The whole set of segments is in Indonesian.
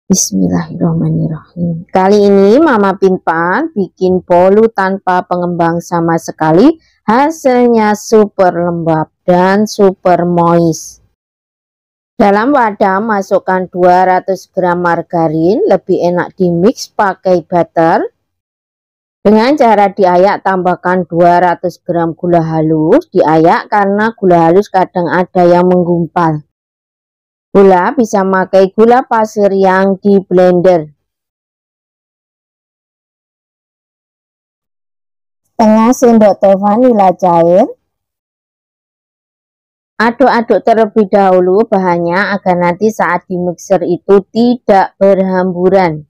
Bismillahirrahmanirrahim. Kali ini Mama Pinpan bikin bolu tanpa pengembang sama sekali. Hasilnya super lembab dan super moist. Dalam wadah masukkan 200 gram margarin. Lebih enak di mix pakai butter. Dengan cara diayak tambahkan 200 gram gula halus. Diayak karena gula halus kadang ada yang menggumpal. Gula bisa pakai gula pasir yang di blender. Setengah sendok teh vanila cair. Aduk-aduk terlebih dahulu bahannya agar nanti saat di mixer itu tidak berhamburan.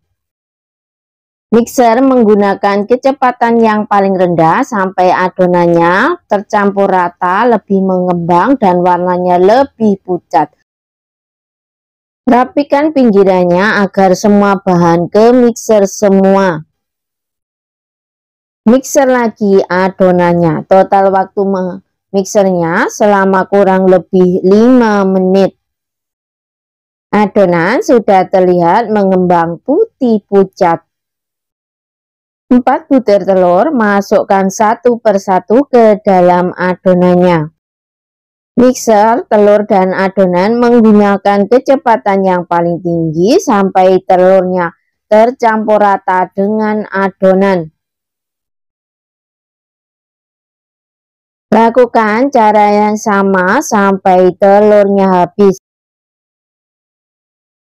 Mixer menggunakan kecepatan yang paling rendah sampai adonannya tercampur rata, lebih mengembang dan warnanya lebih pucat. Rapikan pinggirannya agar semua bahan ke mixer semua. Mixer lagi adonannya. Total waktu mixernya selama kurang lebih 5 menit. Adonan sudah terlihat mengembang putih pucat. 4 butir telur masukkan satu persatu ke dalam adonannya. Mixer telur dan adonan menggunakan kecepatan yang paling tinggi sampai telurnya tercampur rata dengan adonan. Lakukan cara yang sama sampai telurnya habis.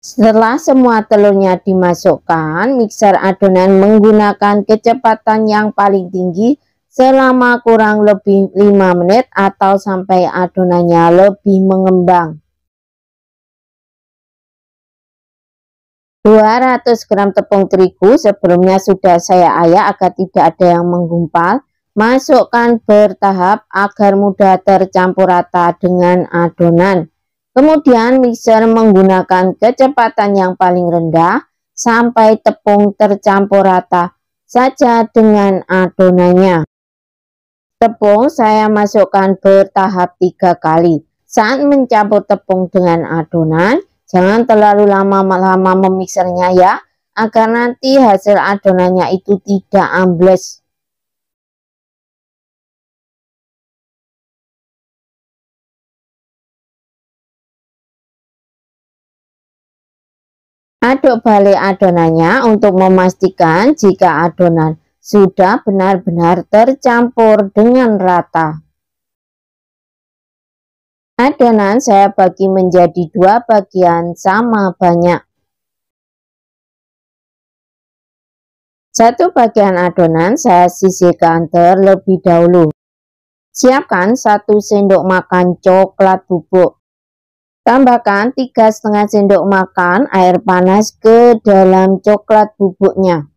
Setelah semua telurnya dimasukkan, mixer adonan menggunakan kecepatan yang paling tinggi selama kurang lebih 5 menit atau sampai adonannya lebih mengembang. 200 gram tepung terigu sebelumnya sudah saya ayak agar tidak ada yang menggumpal. Masukkan bertahap agar mudah tercampur rata dengan adonan. Kemudian mixer menggunakan kecepatan yang paling rendah sampai tepung tercampur rata saja dengan adonannya. Tepung saya masukkan bertahap 3 kali. Saat mencampur tepung dengan adonan, jangan terlalu lama memixernya ya, agar nanti hasil adonannya itu tidak ambles. Aduk balik adonannya untuk memastikan jika adonan sudah benar-benar tercampur dengan rata. Adonan saya bagi menjadi 2 bagian sama banyak. Satu bagian adonan saya sisihkan terlebih dahulu. Siapkan 1 sendok makan coklat bubuk. Tambahkan 3,5 sendok makan air panas ke dalam coklat bubuknya.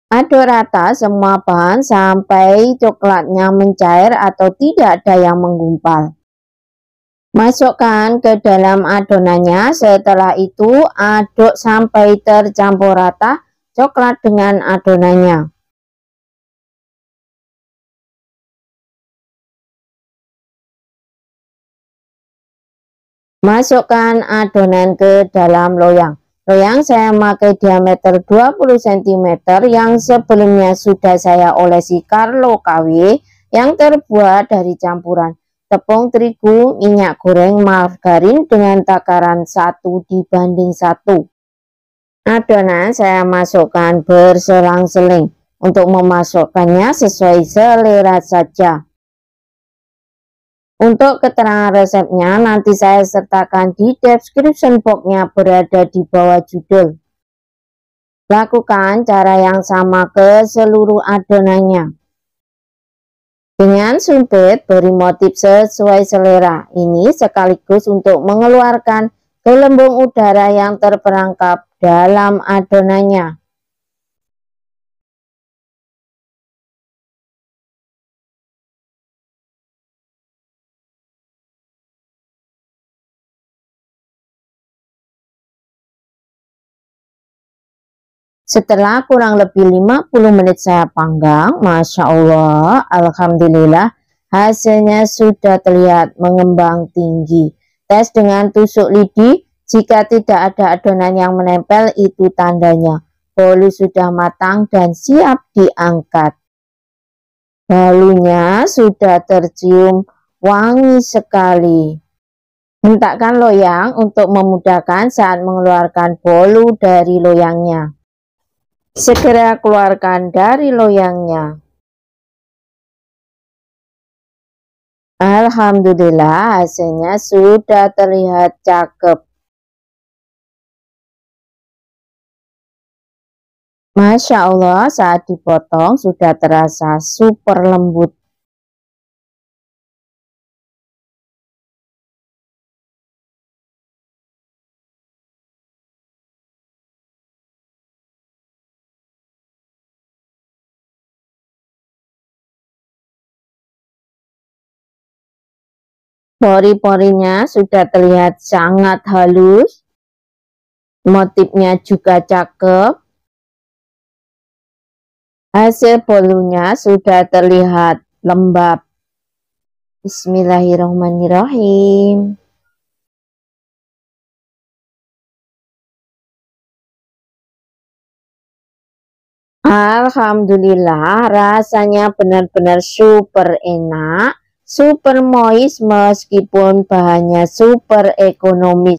Aduk rata semua bahan sampai coklatnya mencair atau tidak ada yang menggumpal. Masukkan ke dalam adonannya. Setelah itu aduk sampai tercampur rata coklat dengan adonannya. Masukkan adonan ke dalam loyang. Loyang saya memakai diameter 20 cm yang sebelumnya sudah saya olesi Carlo KW yang terbuat dari campuran tepung terigu, minyak goreng, margarin dengan takaran 1:1. Adonan saya masukkan berselang-seling. Untuk memasukkannya sesuai selera saja. Untuk keterangan resepnya nanti saya sertakan di description box-nya berada di bawah judul. Lakukan cara yang sama ke seluruh adonannya. Dengan sumpit beri motif sesuai selera. Ini sekaligus untuk mengeluarkan gelembung udara yang terperangkap dalam adonannya. Setelah kurang lebih 50 menit saya panggang, Masya Allah, Alhamdulillah, hasilnya sudah terlihat mengembang tinggi. Tes dengan tusuk lidi, Jika tidak ada adonan yang menempel, itu tandanya bolu sudah matang dan siap diangkat. Bolunya sudah tercium wangi sekali. Hentakkan loyang untuk memudahkan saat mengeluarkan bolu dari loyangnya. Segera keluarkan dari loyangnya. Alhamdulillah, hasilnya sudah terlihat cakep. Masya Allah, saat dipotong sudah terasa super lembut. Pori-porinya sudah terlihat sangat halus. Motifnya juga cakep. Hasil bolunya sudah terlihat lembab. Bismillahirrahmanirrahim. Alhamdulillah, rasanya benar-benar super enak, super moist meskipun bahannya super ekonomis.